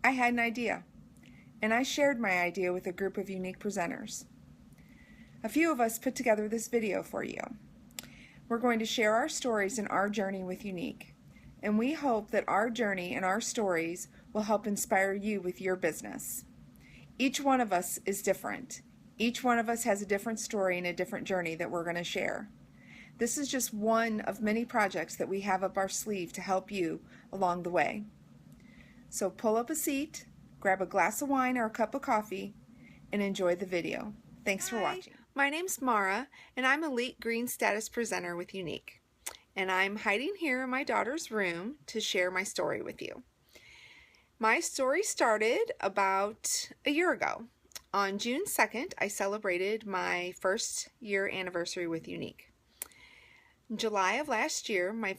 I had an idea, and I shared my idea with a group of Younique presenters. A few of us put together this video for you. We're going to share our stories and our journey with Younique, and we hope that our journey and our stories will help inspire you with your business. Each one of us is different. Each one of us has a different story and a different journey that we're going to share. This is just one of many projects that we have up our sleeve to help you along the way. So pull up a seat, grab a glass of wine or a cup of coffee, and enjoy the video. Thanks for watching. My name's Mara, and I'm Elite Green Status Presenter with Younique. And I'm hiding here in my daughter's room to share my story with you. My story started about a year ago. On June 2nd, I celebrated my first year anniversary with Younique. In June of last year, my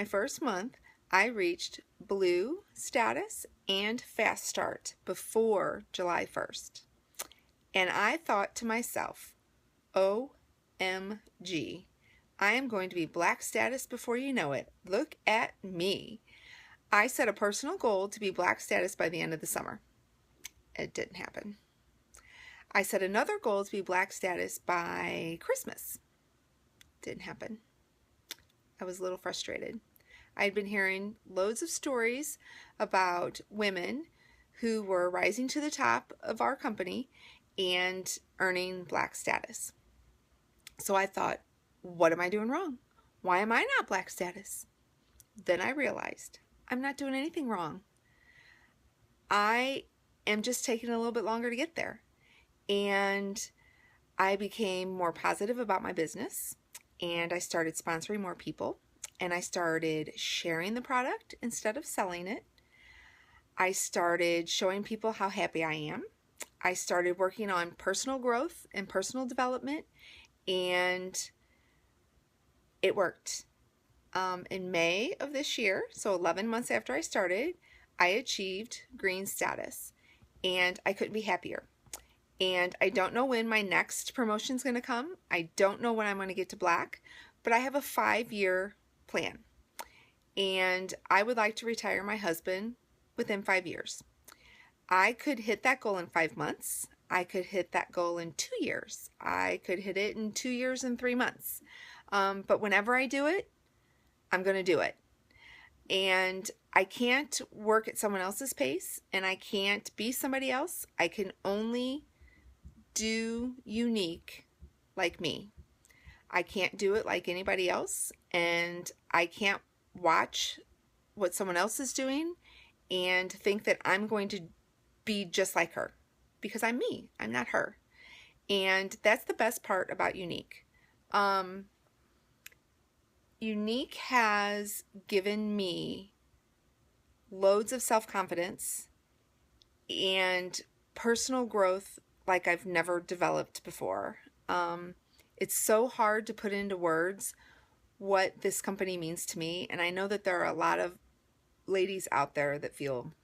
first month, I reached blue status and fast start before July 1st. And I thought to myself, OMG, I am going to be black status before you know it. Look at me. I set a personal goal to be black status by the end of the summer. It didn't happen. I set another goal to be black status by Christmas. Didn't happen. I was a little frustrated. I had been hearing loads of stories about women who were rising to the top of our company and earning black status. So I thought, what am I doing wrong? Why am I not black status? Then I realized I'm not doing anything wrong. I am just taking a little bit longer to get there. And I became more positive about my business, and I started sponsoring more people, and I started sharing the product instead of selling it. I started showing people how happy I am. I started working on personal growth and personal development, and it worked. In May of this year, so 11 months after I started, I achieved green status, and I couldn't be happier. And I don't know when my next promotion is going to come. I don't know when I'm going to get to black, but I have a 5-year plan. And I would like to retire my husband within 5 years. I could hit that goal in 5 months. I could hit that goal in 2 years. I could hit it in 2 years and 3 months. But whenever I do it, I'm going to do it. And I can't work at someone else's pace, and I can't be somebody else. I can only do Younique like me. I can't do it like anybody else, and I can't watch what someone else is doing and think that I'm going to be just like her, because I'm me. I'm not her. And that's the best part about Younique. Younique has given me loads of self-confidence and personal growth like I've never developed before. It's so hard to put into words what this company means to me, and I know that there are a lot of ladies out there that feel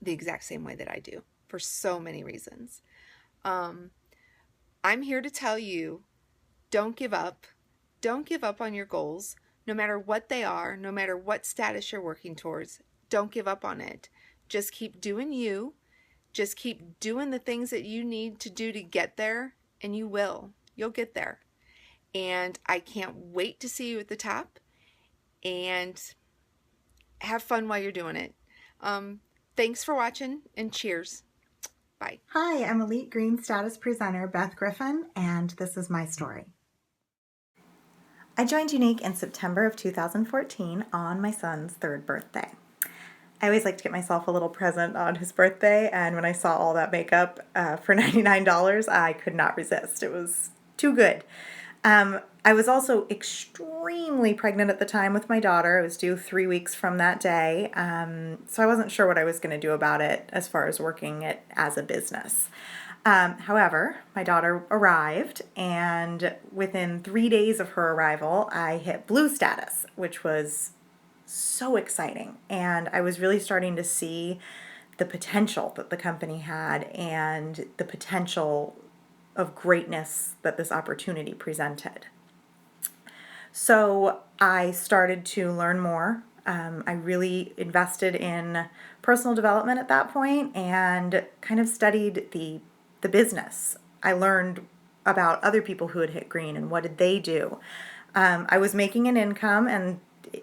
the exact same way that I do for so many reasons. I'm here to tell you, don't give up. Don't give up on your goals, no matter what they are, no matter what status you're working towards. Don't give up on it. Just keep doing you. Just keep doing the things that you need to do to get there, and you will. You'll get there. And I can't wait to see you at the top, and have fun while you're doing it. Thanks for watching, and cheers. Bye. Hi, I'm Elite Green Status Presenter Beth Griffin, and this is my story. I joined Younique in September of 2014 on my son's 3rd birthday. I always like to get myself a little present on his birthday, and when I saw all that makeup for $99, I could not resist. It was too good. I was also extremely pregnant at the time with my daughter. I was due 3 weeks from that day, so I wasn't sure what I was going to do about it as far as working it as a business. However, my daughter arrived, and within 3 days of her arrival, I hit blue status, which was so exciting. And I was really starting to see the potential that the company had and the potential of greatness that this opportunity presented. So I started to learn more I really invested in personal development at that point and kind of studied the business. I learned about other people who had hit green and what did they do. I was making an income, and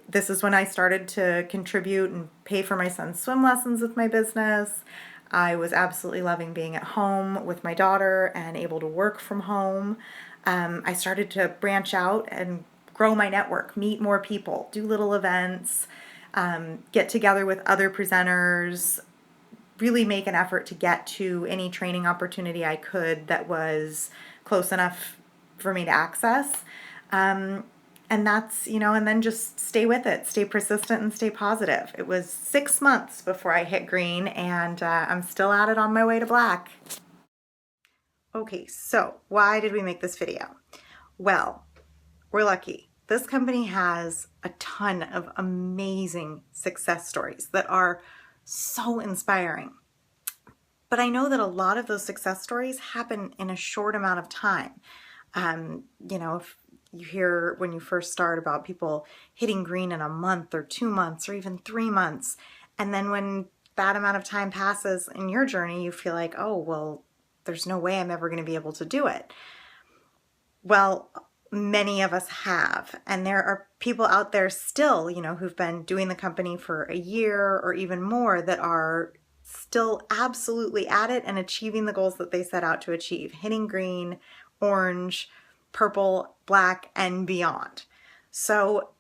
this is when I started to contribute and pay for my son's swim lessons with my business. I was absolutely loving being at home with my daughter and able to work from home. I started to branch out and grow my network, meet more people, do little events, get together with other presenters, really make an effort to get to any training opportunity I could that was close enough for me to access. And that's, and then just stay with it, stay persistent and stay positive. It was 6 months before I hit green, and I'm still at it on my way to black. Okay, so why did we make this video? Well, we're lucky. This company has a ton of amazing success stories that are so inspiring. But I know that a lot of those success stories happen in a short amount of time. If you hear when you first start about people hitting green in a month or 2 months or even 3 months, and then when that amount of time passes in your journey, you feel like, oh, well, there's no way I'm ever going to be able to do it. Well, many of us have, and there are people out there still, who've been doing the company for a year or even more that are still absolutely at it and achieving the goals that they set out to achieve, hitting green, orange, purple, black, and beyond. So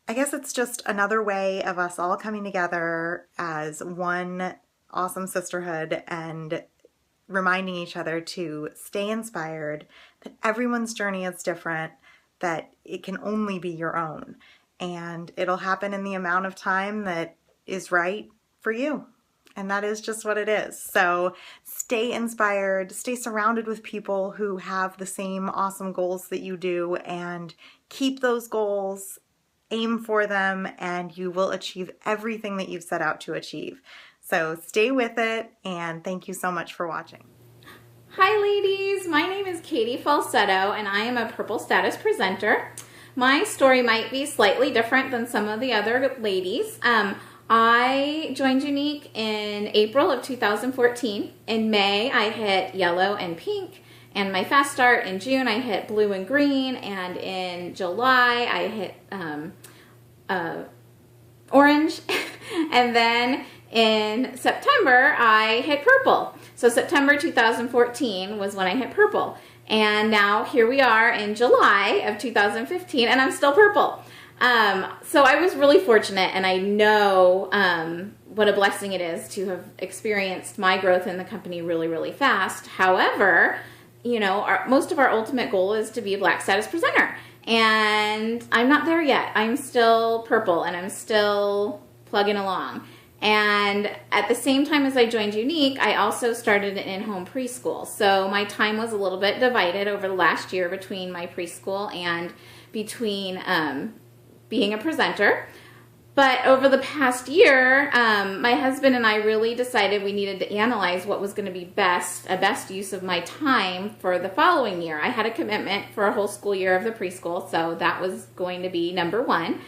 I guess it's just another way of us all coming together as one awesome sisterhood and reminding each other to stay inspired, that everyone's journey is different, that it can only be your own, and it'll happen in the amount of time that is right for you. And that is just what it is. So stay inspired, stay surrounded with people who have the same awesome goals that you do, and keep those goals, aim for them, and you will achieve everything that you've set out to achieve. So stay with it, and thank you so much for watching. Hi ladies, my name is Katie Falsetto, and I am a Purple Status presenter. My story might be slightly different than some of the other ladies. I joined Younique in April of 2014. In May, I hit yellow and pink, and my fast start in June, I hit blue and green, and in July, I hit orange, and then in September, I hit purple. So September 2014 was when I hit purple, and now here we are in July of 2015, and I'm still purple. So I was really fortunate, and I know what a blessing it is to have experienced my growth in the company really, really fast. However, most of our ultimate goal is to be a Black Status presenter, and I'm not there yet. I'm still purple, and I'm still plugging along. And at the same time as I joined Younique, I also started an in-home preschool. So my time was a little bit divided over the last year between my preschool and between being a presenter. But over the past year, my husband and I really decided we needed to analyze what was going to be a best use of my time for the following year. I had a commitment for a whole school year of the preschool, so that was going to be number one.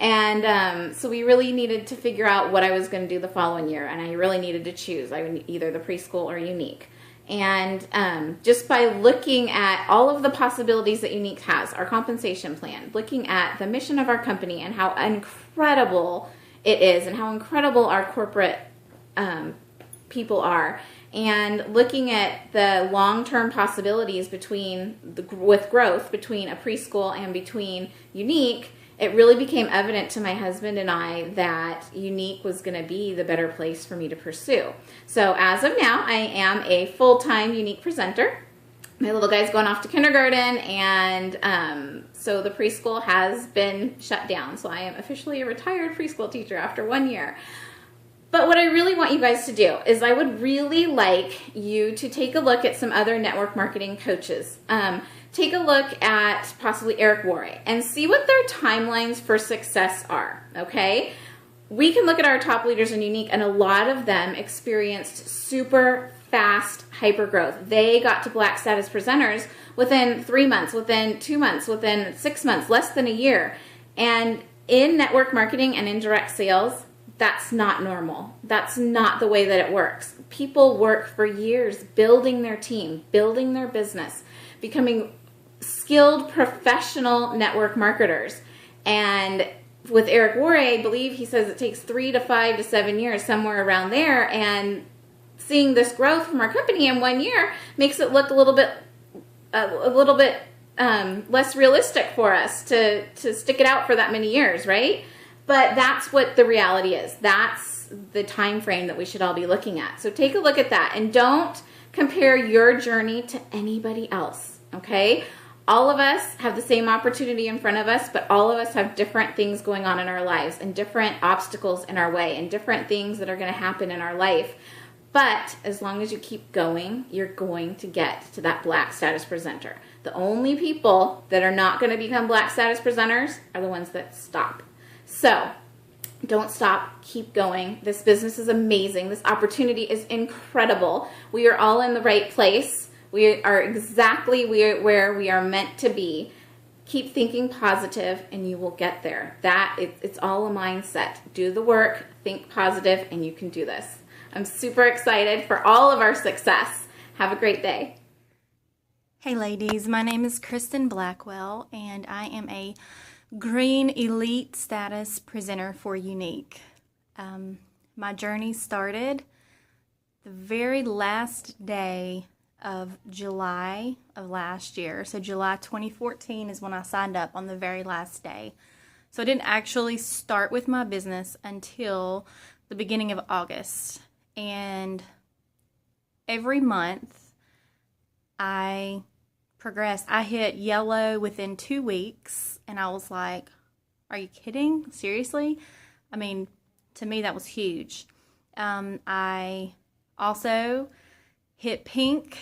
And so we really needed to figure out what I was going to do the following year, and I really needed to choose. I would either the preschool or Younique. And just by looking at all of the possibilities that Younique has, our compensation plan, looking at the mission of our company and how incredible it is and how incredible our corporate people are, and looking at the long-term possibilities with growth between a preschool and between Younique, it really became evident to my husband and I that Younique was going to be the better place for me to pursue. So as of now, I am a full-time Younique presenter. My little guy's going off to kindergarten, and so the preschool has been shut down. So I am officially a retired preschool teacher after 1 year. But what I really want you guys to do is I would really like you to take a look at some other network marketing coaches. Take a look at possibly Eric Worre and see what their timelines for success are, okay? We can look at our top leaders in Younique, and a lot of them experienced super fast hyper growth. They got to Black Status presenters within 3 months, within 2 months, within 6 months, less than a year. And in network marketing and indirect sales, that's not normal. That's not the way that it works. People work for years building their team, building their business, becoming skilled professional network marketers. And with Eric Worre, I believe he says it takes 3 to 5 to 7 years, somewhere around there. And seeing this growth from our company in 1 year makes it look a little bit less realistic for us to stick it out for that many years, right? But that's what the reality is. That's the time frame that we should all be looking at. So take a look at that and don't compare your journey to anybody else, okay? All of us have the same opportunity in front of us, but all of us have different things going on in our lives and different obstacles in our way and different things that are going to happen in our life. But as long as you keep going, you're going to get to that Black status presenter. The only people that are not going to become Black status presenters are the ones that stop. So don't stop. Keep going. This business is amazing. This opportunity is incredible. We are all in the right place. We are exactly where we are meant to be. Keep thinking positive and you will get there. It's all a mindset. Do the work, think positive, and you can do this. I'm super excited for all of our success. Have a great day. Hey ladies, my name is Kristen Blackwell and I am a Green Elite Status Presenter for Younique. My journey started the very last day of July of last year. So July 2014 is when I signed up, on the very last day. So I didn't actually start with my business until the beginning of August. And every month I progressed. I hit yellow within 2 weeks and I was like, are you kidding? Seriously? I mean, to me that was huge. I also hit pink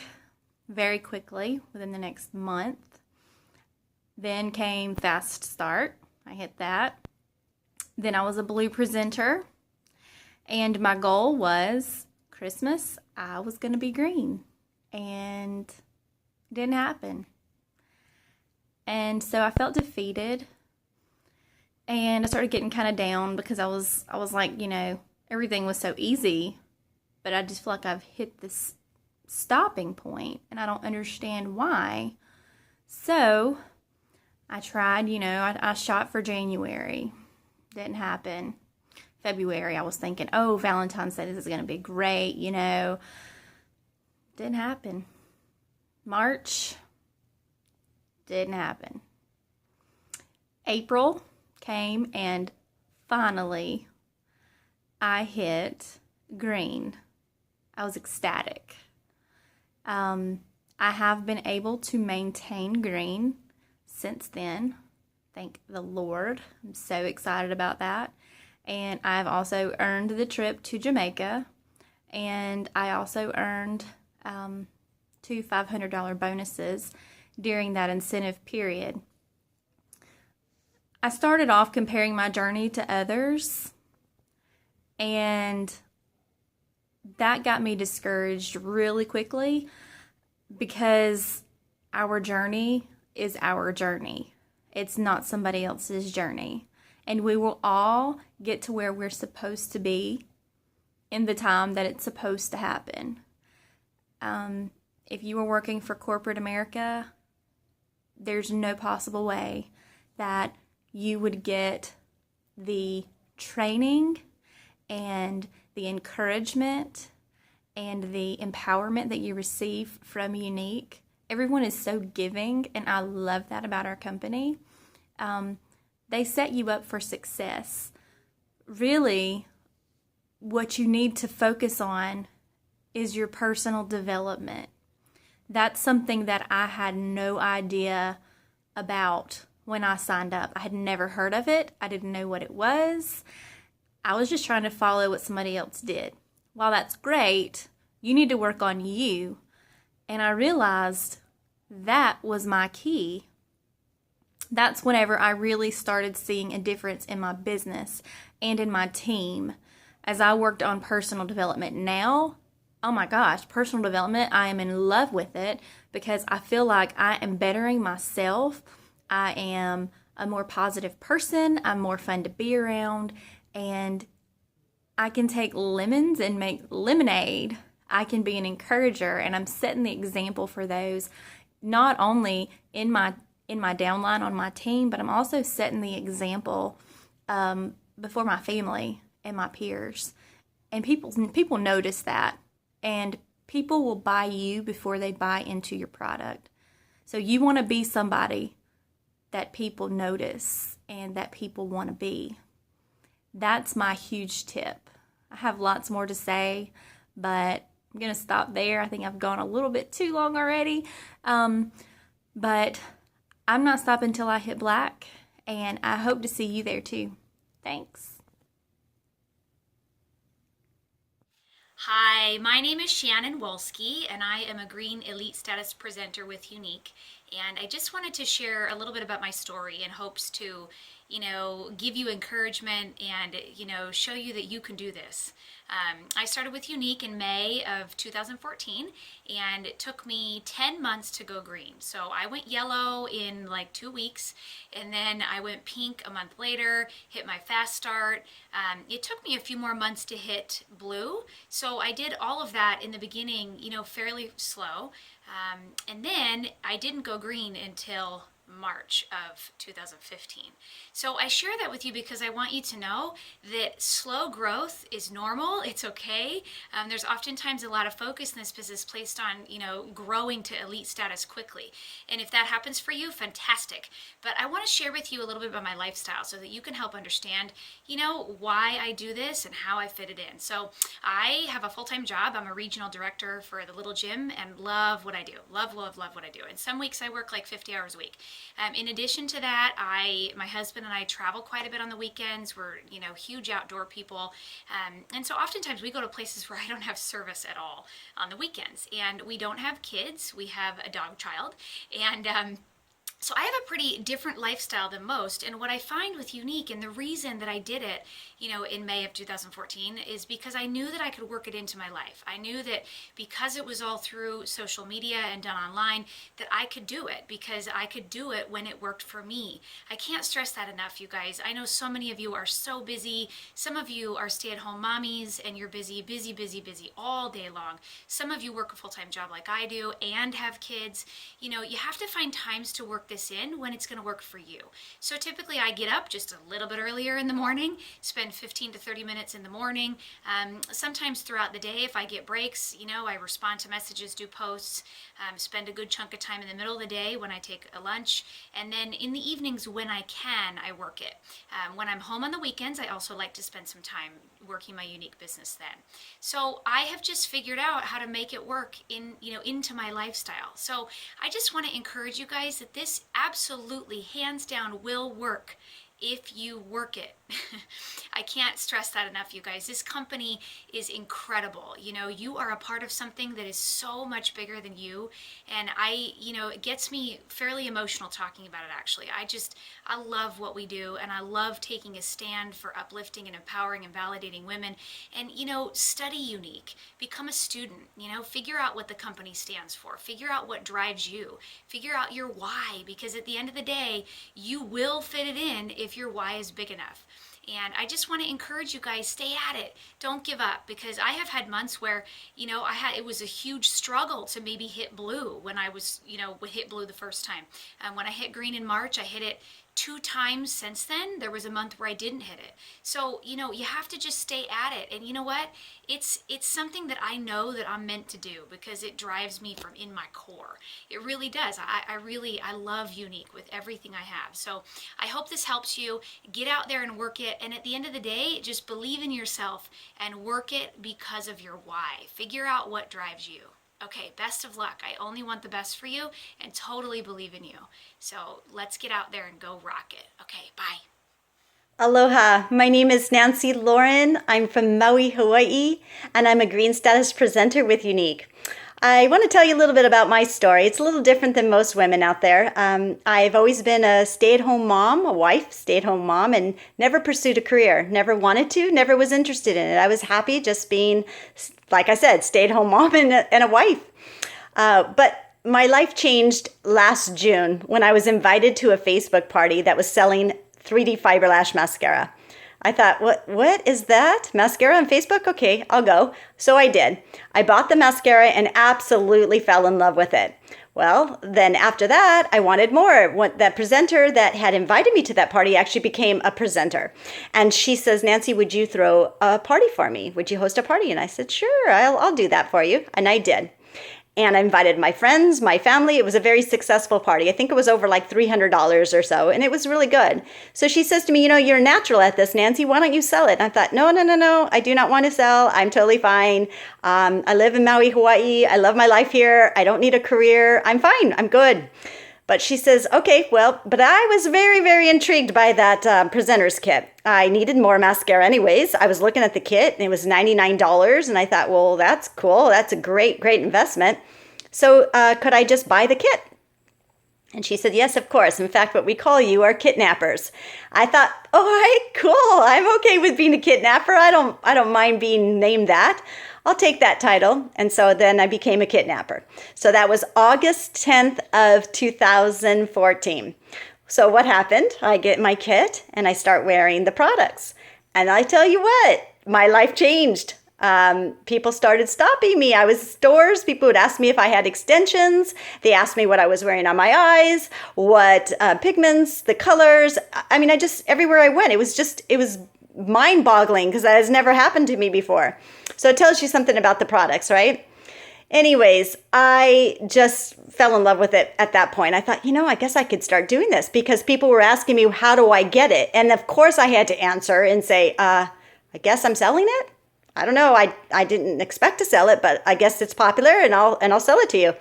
very quickly within the next month. Then came fast start. I hit that. Then I was a blue presenter. And my goal was Christmas, I was going to be green. And it didn't happen. And so I felt defeated. And I started getting kind of down because I was like, everything was so easy. But I just feel like I've hit this stopping point and I don't understand why. So I tried, I shot for January. Didn't happen. February, I was thinking, oh, Valentine's Day, this is going to be great, Didn't happen. March, didn't happen. April came and finally I hit green. I was ecstatic. I have been able to maintain green since then. Thank the Lord. I'm so excited about that. And I've also earned the trip to Jamaica. And I also earned 2 $500 bonuses during that incentive period. I started off comparing my journey to others. And that got me discouraged really quickly because our journey is our journey. It's not somebody else's journey. And we will all get to where we're supposed to be in the time that it's supposed to happen. If you were working for corporate America, there's no possible way that you would get the training and the encouragement and the empowerment that you receive from Younique. Everyone is so giving, and I love that about our company. They set you up for success. Really, what you need to focus on is your personal development. That's something that I had no idea about when I signed up. I had never heard of it. I didn't know what it was. I was just trying to follow what somebody else did. While that's great, you need to work on you. And I realized that was my key. That's whenever I really started seeing a difference in my business and in my team as I worked on personal development. Now, oh my gosh, personal development, I am in love with it because I feel like I am bettering myself. I am a more positive person. I'm more fun to be around, and I can take lemons and make lemonade. I can be an encourager, and I'm setting the example for those, not only in my downline on my team, but I'm also setting the example before my family and my peers. And people notice that, and people will buy you before they buy into your product. So you want to be somebody that people notice and that people want to be. That's my huge tip. I have lots more to say, but I'm going to stop there. I think I've gone a little bit too long already. But I'm not stopping until I hit black, and I hope to see you there too. Thanks. Hi, my name is Shannon Wolski, and I am a Green Elite Status Presenter with Younique. And I just wanted to share a little bit about my story in hopes to, give you encouragement and, show you that you can do this. I started with Younique in May of 2014, and it took me 10 months to go green. So I went yellow in like 2 weeks, and then I went pink a month later, hit my fast start. It took me a few more months to hit blue. So I did all of that in the beginning, fairly slow. And then I didn't go green until March of 2015. So I share that with you because I want you to know that slow growth is normal. It's okay. There's oftentimes a lot of focus in this business placed on, growing to elite status quickly. And if that happens for you, fantastic. But I want to share with you a little bit about my lifestyle so that you can help understand, why I do this and how I fit it in. So I have a full-time job. I'm a regional director for the little gym and love what I do. Love what I do. And some weeks I work like 50 hours a week. In addition to that, my husband and I travel quite a bit on the weekends. We're, huge outdoor people. And so oftentimes we go to places where I don't have service at all on the weekends. And we don't have kids. We have a dog child. And so I have a pretty different lifestyle than most, and what I find with Younique, and the reason that I did it, in May of 2014, is because I knew that I could work it into my life. I knew that because it was all through social media and done online, that I could do it, because I could do it when it worked for me. I can't stress that enough, you guys. I know so many of you are so busy. Some of you are stay-at-home mommies, and you're busy all day long. Some of you work a full-time job like I do and have kids. You have to find times to work this in when it's going to work for you. So typically I get up just a little bit earlier in the morning, spend 15 to 30 minutes in the morning. Sometimes throughout the day, if I get breaks, I respond to messages, do posts, spend a good chunk of time in the middle of the day when I take a lunch, and then in the evenings when I can, I work it. When I'm home on the weekends, I also like to spend some time working my Younique business then. So I have just figured out how to make it work into my lifestyle. So I just want to encourage you guys that this absolutely, hands down, will work if you work it. I can't stress that enough, you guys. This company is incredible. You are a part of something that is so much bigger than you. And it gets me fairly emotional talking about it, actually. I love what we do, and I love taking a stand for uplifting and empowering and validating women. And, study Younique, become a student, figure out what the company stands for, figure out what drives you, figure out your why, because at the end of the day, you will fit it in if your why is big enough. And I just want to encourage you guys, stay at it. Don't give up, because I have had months where, it was a huge struggle to maybe hit blue when I was, hit blue the first time. When I hit green in March, I hit it 2 times since then. There was a month where I didn't hit it. So, you have to just stay at it. And you know what? It's something that I know that I'm meant to do, because it drives me from in my core. It really does. I love Younique with everything I have. So I hope this helps you. Get out there and work it. And at the end of the day, just believe in yourself and work it because of your why. Figure out what drives you. Okay, best of luck. I only want the best for you and totally believe in you. So let's get out there and go rock it. Okay, bye. Aloha, my name is Nancy Lauren. I'm from Maui, Hawaii, and I'm a Green Status Presenter with Younique. I want to tell you a little bit about my story. It's a little different than most women out there. I've always been a stay-at-home mom, a wife, stay-at-home mom, and never pursued a career. Never wanted to, never was interested in it. I was happy just being, like I said, stay-at-home mom and a wife. But my life changed last June when I was invited to a Facebook party that was selling 3D fiber lash mascara. I thought, what is that? Mascara on Facebook? Okay, I'll go. So I did. I bought the mascara and absolutely fell in love with it. Well, then after that, I wanted more. That presenter that had invited me to that party actually became a presenter. And she says, Nancy, would you throw a party for me? Would you host a party? And I said, sure, I'll do that for you. And I did. And I invited my friends, my family. It was a very successful party. I think it was over like $300 or so, and it was really good. So she says to me, you're natural at this, Nancy. Why don't you sell it? And I thought, no. I do not want to sell. I'm totally fine. I live in Maui, Hawaii. I love my life here. I don't need a career. I'm fine. I'm good. But she says, okay, well, but I was very, very intrigued by that presenter's kit. I needed more mascara anyways. I was looking at the kit and it was $99. And I thought, well, that's cool. That's a great, great investment. So could I just buy the kit? And she said, yes, of course. In fact, what we call you are kidnappers. I thought, all right, cool. I'm okay with being a kidnapper. I don't mind being named that. I'll take that title. And so then I became a kidnapper. So that was August 10th of 2014. So what happened? I get my kit and I start wearing the products. And I tell you what, my life changed. People started stopping me. I was in stores. People would ask me if I had extensions. They asked me what I was wearing on my eyes, what pigments, the colors. I mean, everywhere I went, it was mind-boggling because that has never happened to me before. So it tells you something about the products, right? Anyways, I just fell in love with it at that point. I thought, I guess I could start doing this because people were asking me, how do I get it? And of course I had to answer and say, I guess I'm selling it. I don't know. I didn't expect to sell it, but I guess it's popular and I'll sell it to you.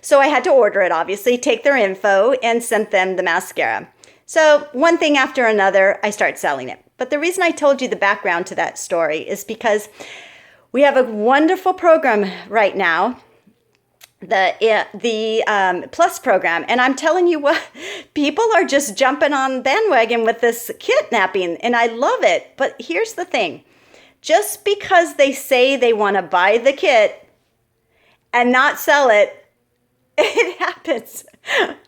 So I had to order it, obviously, take their info and send them the mascara. So one thing after another, I start selling it. But the reason I told you the background to that story is because we have a wonderful program right now, the Plus program. And I'm telling you what, people are just jumping on bandwagon with this kidnapping, and I love it. But here's the thing. Just because they say they want to buy the kit and not sell it, it happens.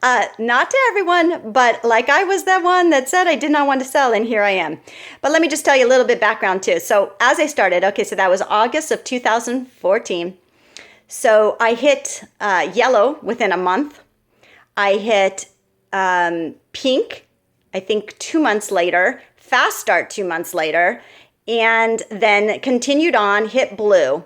Not to everyone, but like I was that one that said I did not want to sell, and here I am. But let me just tell you a little bit background too. So as I started, so that was August of 2014. So I hit yellow within a month. I hit pink, I think 2 months later, fast start 2 months later, and then continued on, hit blue.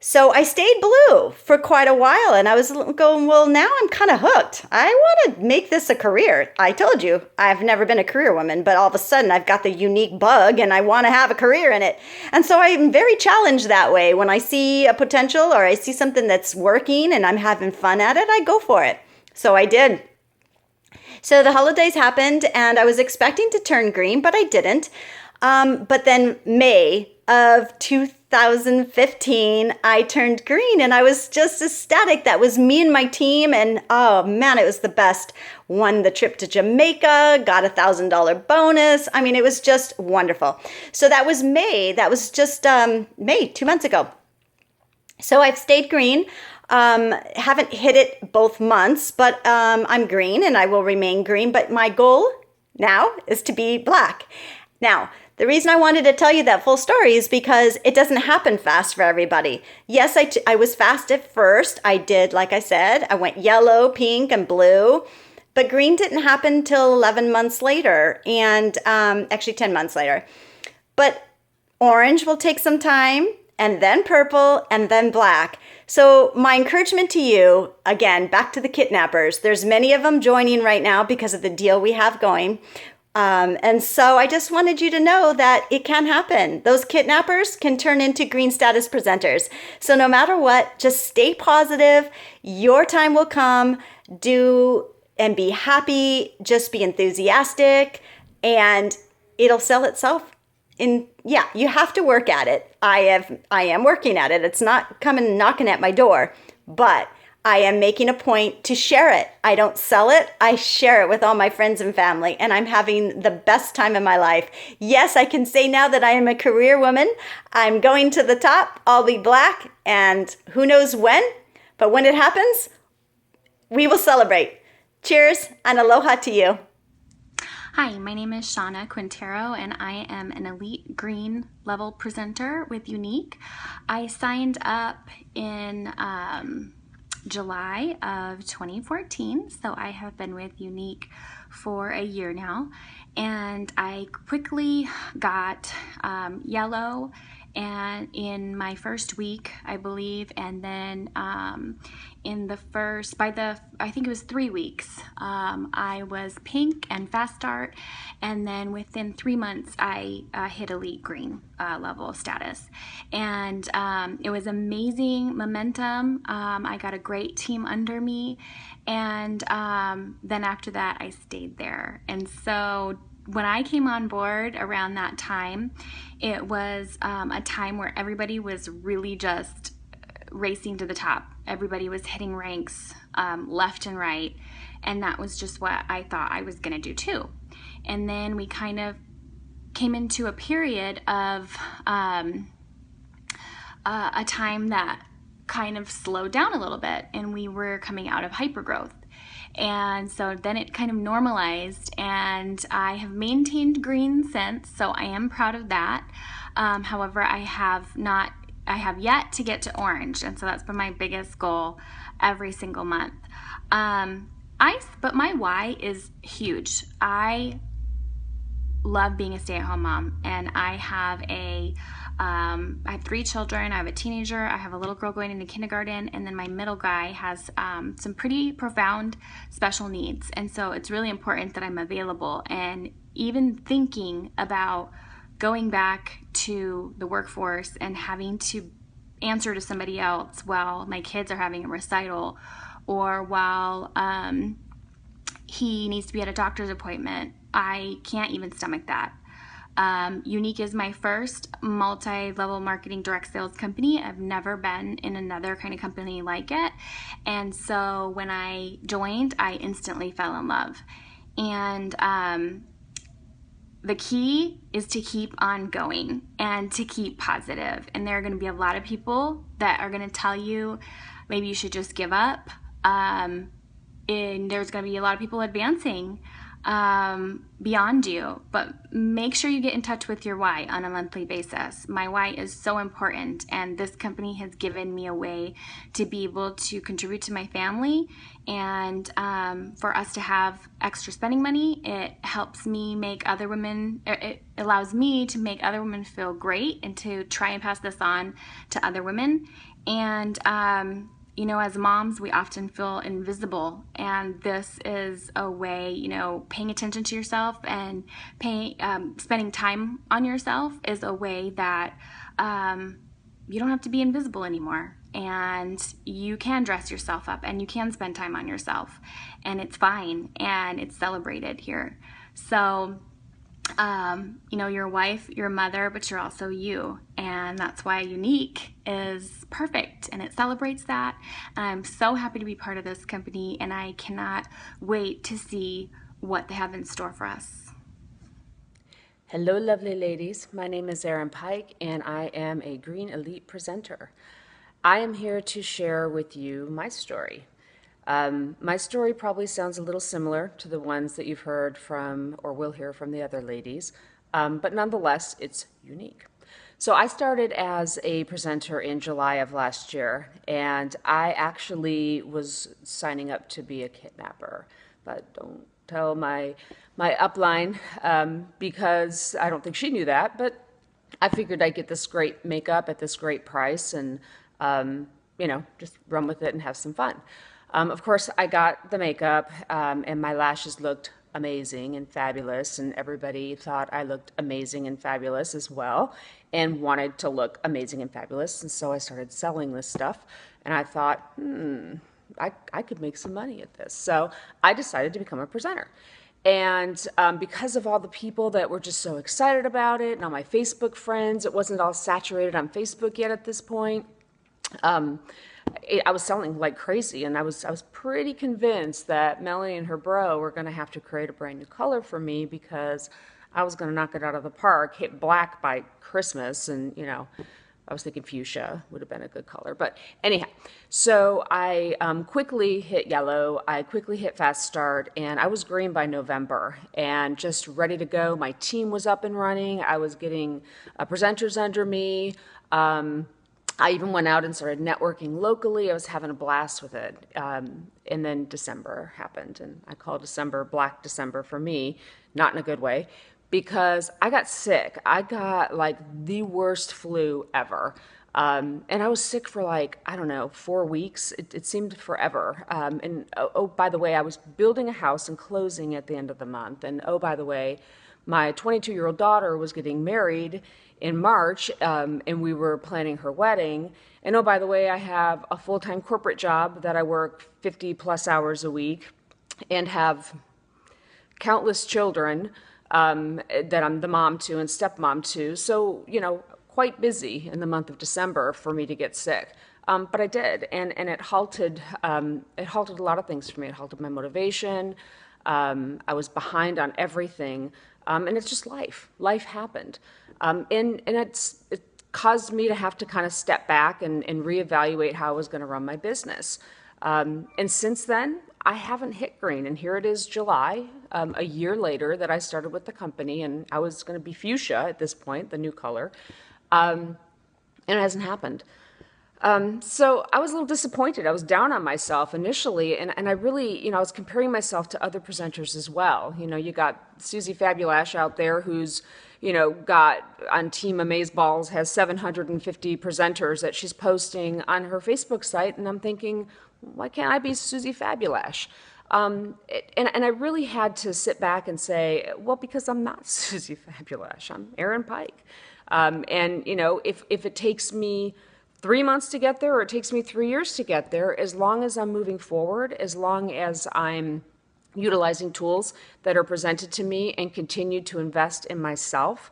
So I stayed blue for quite a while, and I was going, well, now I'm kind of hooked. I want to make this a career. I told you, I've never been a career woman, but all of a sudden I've got the Younique bug and I want to have a career in it. And so I'm very challenged that way. When I see a potential or I see something that's working and I'm having fun at it, I go for it. So I did. So the holidays happened and I was expecting to turn green, but I didn't. But then May of 2015, I turned green and I was just ecstatic. That was me and my team. And oh man, it was the best. Won the trip to Jamaica, got $1,000 bonus. I mean, it was just wonderful. So that was May. That was just May, 2 months ago. So I've stayed green. Haven't hit it both months, but I'm green and I will remain green. But my goal now is to be black. Now, the reason I wanted to tell you that full story is because it doesn't happen fast for everybody. Yes, I was fast at first. I did, like I said, I went yellow, pink, and blue. But green didn't happen till 11 months later, and actually 10 months later. But orange will take some time, and then purple, and then black. So my encouragement to you, again, back to the kidnappers, there's many of them joining right now because of the deal we have going. And so I just wanted you to know that it can happen. Those kidnappers can turn into green status presenters. So no matter what, just stay positive. Your time will come. Do and be happy. Just be enthusiastic, and it'll sell itself. You have to work at it. I am working at it. It's not coming knocking at my door, but I am making a point to share it. I don't sell it. I share it with all my friends and family, and I'm having the best time in my life. Yes, I can say now that I am a career woman. I'm going to the top. I'll be black, and who knows when, but when it happens, We will celebrate. Cheers and aloha to you. Hi, my name is Shauna Quintero, and I am an elite green level presenter with Younique. I signed up in July of 2014, so I have been with Younique for a year now, and I quickly got yellow and in my first week, I believe, and then in the first, I think it was 3 weeks, I was pink and fast start, and then within 3 months, I hit elite green level status, and it was amazing momentum. I got a great team under me, and then after that, I stayed there, and so when I came on board around that time, it was a time where everybody was really just racing to the top. Everybody was hitting ranks left and right, and that was just what I thought I was going to do too. And then we kind of came into a period of a time that kind of slowed down a little bit, and we were coming out of hypergrowth. And so then it kind of normalized, and I have maintained green since, so I am proud of that. However, I have yet to get to orange, and so that's been my biggest goal every single month. But my why is huge. I love being a stay-at-home mom, and I have I have 3 children. I have a teenager, I have a little girl going into kindergarten, and then my middle guy has some pretty profound special needs. And so it's really important that I'm available. And even thinking about going back to the workforce and having to answer to somebody else while my kids are having a recital, or while he needs to be at a doctor's appointment, I can't even stomach that. Younique is my first multi-level marketing direct sales company. I've never been in another kind of company like it. And so when I joined, I instantly fell in love. And the key is to keep on going and to keep positive. And there are going to be a lot of people that are going to tell you maybe you should just give up. And there's going to be a lot of people advancing beyond you, but make sure you get in touch with your why on a monthly basis. My why is so important, and this company has given me a way to be able to contribute to my family, and for us to have extra spending money. It helps me make other women, it allows me to make other women feel great and to try and pass this on to other women. And you know, as moms, we often feel invisible, and this is a way, you know, paying attention to yourself and spending time on yourself is a way that you don't have to be invisible anymore, and you can dress yourself up and you can spend time on yourself, and it's fine and it's celebrated here. So you know, your wife, your mother, but you're also you. And that's why Younique is perfect, and it celebrates that. And I'm so happy to be part of this company, and I cannot wait to see what they have in store for us. Hello, lovely ladies. My name is Erin Pike, and I am a Green Elite presenter. I am here to share with you my story. My story probably sounds a little similar to the ones that you've heard from or will hear from the other ladies, but nonetheless, it's unique. So I started as a presenter in July of last year, and I actually was signing up to be a kidnapper, but don't tell my upline because I don't think she knew that, but I figured I'd get this great makeup at this great price and, you know, just run with it and have some fun. Of course, I got the makeup, and my lashes looked amazing and fabulous, and everybody thought I looked amazing and fabulous as well, and wanted to look amazing and fabulous, and so I started selling this stuff, and I thought, I could make some money at this. So I decided to become a presenter. And because of all the people that were just so excited about it, and all my Facebook friends, it wasn't all saturated on Facebook yet at this point, I was selling like crazy, and I was pretty convinced that Melanie and her bro were going to have to create a brand new color for me because I was going to knock it out of the park, hit black by Christmas, and you know, I was thinking fuchsia would have been a good color. But anyhow, so I quickly hit yellow. I quickly hit fast start, and I was green by November and just ready to go. My team was up and running. I was getting presenters under me. I even went out and started networking locally. I was having a blast with it. And then December happened, and I call December Black December for me, not in a good way, because I got sick. I got like the worst flu ever. And I was sick for like, I don't know, 4 weeks. It seemed forever. And oh, by the way, I was building a house and closing at the end of the month. And oh, by the way, my 22-year-old daughter was getting married in March, and we were planning her wedding. And oh, by the way, I have a full-time corporate job that I work 50 plus hours a week and have countless children that I'm the mom to and stepmom to. So, quite busy in the month of December for me to get sick. But I did, and it halted a lot of things for me. It halted my motivation. I was behind on everything. And it's just life. Life happened. And it caused me to have to kind of step back and reevaluate how I was going to run my business. And since then, I haven't hit green. And here it is July, a year later that I started with the company, and I was going to be fuchsia at this point, the new color. And it hasn't happened. So I was a little disappointed. I was down on myself initially, and I really, I was comparing myself to other presenters as well. You got Susie Fabulash out there who's, got on Team Amazeballs, has 750 presenters that she's posting on her Facebook site, and I'm thinking, why can't I be Susie Fabulash? And I really had to sit back and say, well, because I'm not Susie Fabulash, I'm Erin Pike. And, if it takes me 3 months to get there or it takes me 3 years to get there, as long as I'm moving forward, as long as I'm utilizing tools that are presented to me and continue to invest in myself,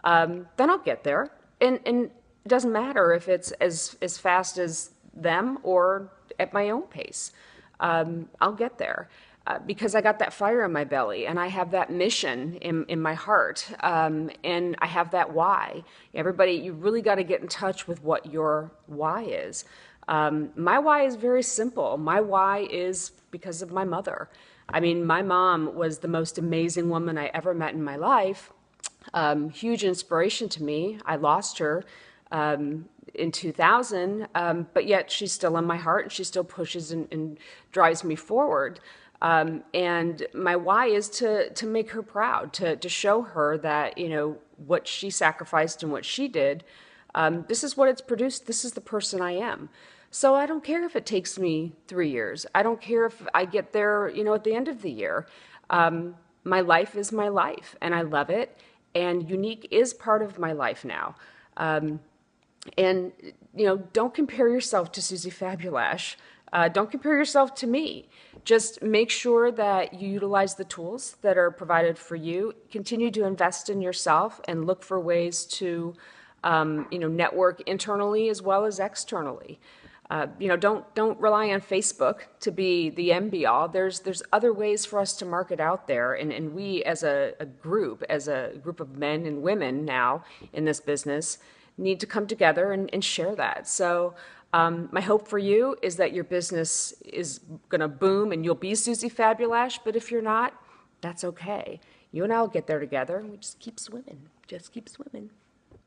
then I'll get there. And it doesn't matter if it's as fast as them or at my own pace. I'll get there. Because I got that fire in my belly and I have that mission in my heart, and I have that why. Everybody, you really got to get in touch with what your why is. My why is very simple. My why is because of my mother. I mean, my mom was the most amazing woman I ever met in my life. Huge inspiration to me. I lost her in 2000, but yet she's still in my heart and she still pushes and drives me forward. And my why is to make her proud, to show her that, what she sacrificed and what she did, this is what it's produced. This is the person I am. So I don't care if it takes me 3 years. I don't care if I get there, at the end of the year. My life is my life and I love it. And Younique is part of my life now. And, don't compare yourself to Susie Fabulash. Don't compare yourself to me. Just make sure that you utilize the tools that are provided for you. Continue to invest in yourself and look for ways to, network internally as well as externally. Don't rely on Facebook to be the end be all. There's other ways for us to market out there, and we as a group of men and women now in this business need to come together and share that. So my hope for you is that your business is going to boom and you'll be Susie Fabulash, but if you're not, that's okay. You and I will get there together and we just keep swimming. Just keep swimming.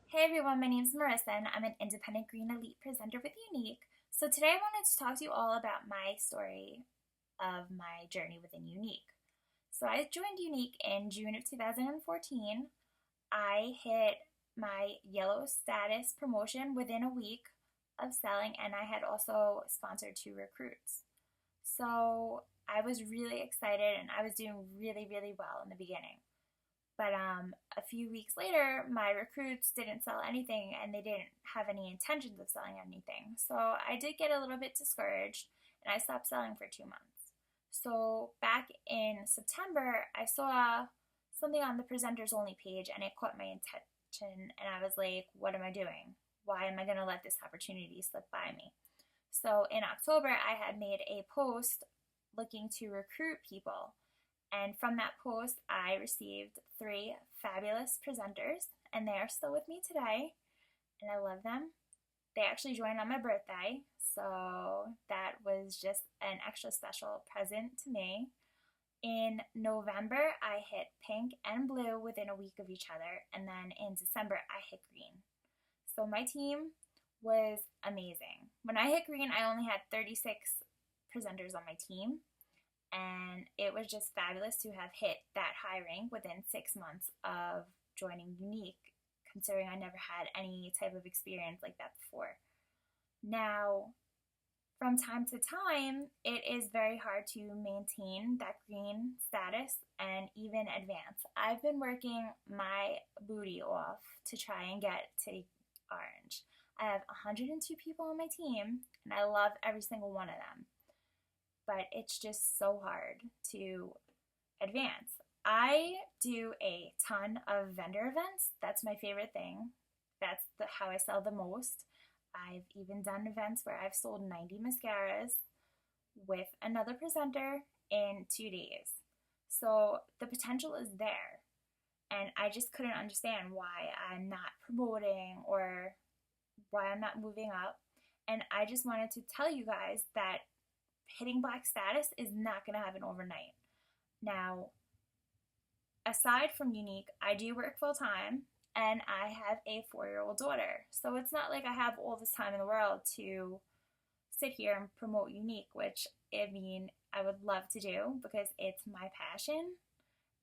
Hey everyone, my name is Marissa and I'm an independent green elite presenter with Younique. So today I wanted to talk to you all about my story of my journey within Younique. So I joined Younique in June of 2014. I hit my yellow status promotion within a week of selling, and I had also sponsored 2 recruits. So I was really excited and I was doing really, really well in the beginning. But a few weeks later, my recruits didn't sell anything and they didn't have any intentions of selling anything. So I did get a little bit discouraged and I stopped selling for 2 months. So back in September, I saw something on the presenters only page and it caught my attention and I was like, what am I doing? Why am I going to let this opportunity slip by me? So in October, I had made a post looking to recruit people. And from that post, I received 3 fabulous presenters, and they are still with me today, and I love them. they actually joined on my birthday, so that was just an extra special present to me. In November, I hit pink and blue within a week of each other, and then in December, I hit green. So my team was amazing. When I hit green, I only had 36 presenters on my team, and it was just fabulous to have hit that high rank within 6 months of joining Younique, considering I never had any type of experience like that before. Now, from time to time, it is very hard to maintain that green status and even advance. I've been working my booty off to try and get to orange. I have 102 people on my team, and I love every single one of them. But it's just so hard to advance. I do a ton of vendor events. That's my favorite thing. That's how I sell the most. I've even done events where I've sold 90 mascaras with another presenter in 2 days. So the potential is there. And I just couldn't understand why I'm not promoting or why I'm not moving up. And I just wanted to tell you guys that hitting black status is not going to happen overnight. Now, aside from Younique, I do work full time, and I have a 4-year-old daughter. So it's not like I have all this time in the world to sit here and promote Younique, which I would love to do because it's my passion,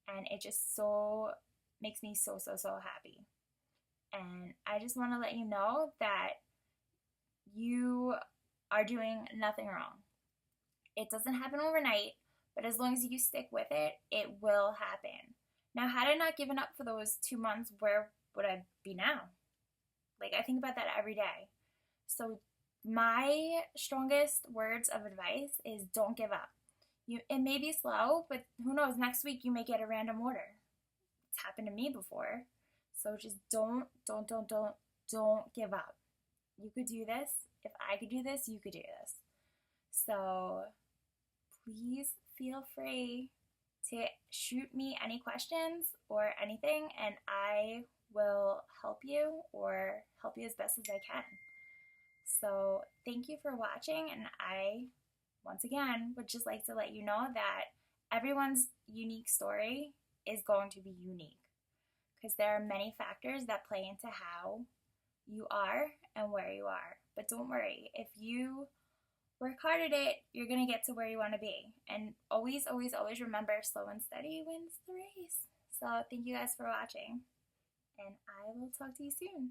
and it just so makes me so happy. And I just want to let you know that you are doing nothing wrong. It doesn't happen overnight, but as long as you stick with it, it will happen. Now, had I not given up for those 2 months, where would I be now? Like, I think about that every day. So my strongest words of advice is don't give up. It may be slow, but who knows, next week you may get a random order. It's happened to me before. So just don't give up. You could do this. If I could do this, you could do this. So please feel free to shoot me any questions or anything, and I will help you as best as I can. So thank you for watching, and I, once again, would just like to let you know that everyone's unique story is going to be unique because there are many factors that play into how you are and where you are. But don't worry, if you work hard at it, you're going to get to where you want to be. And always remember, slow and steady wins the race. So thank you guys for watching, and I will talk to you soon.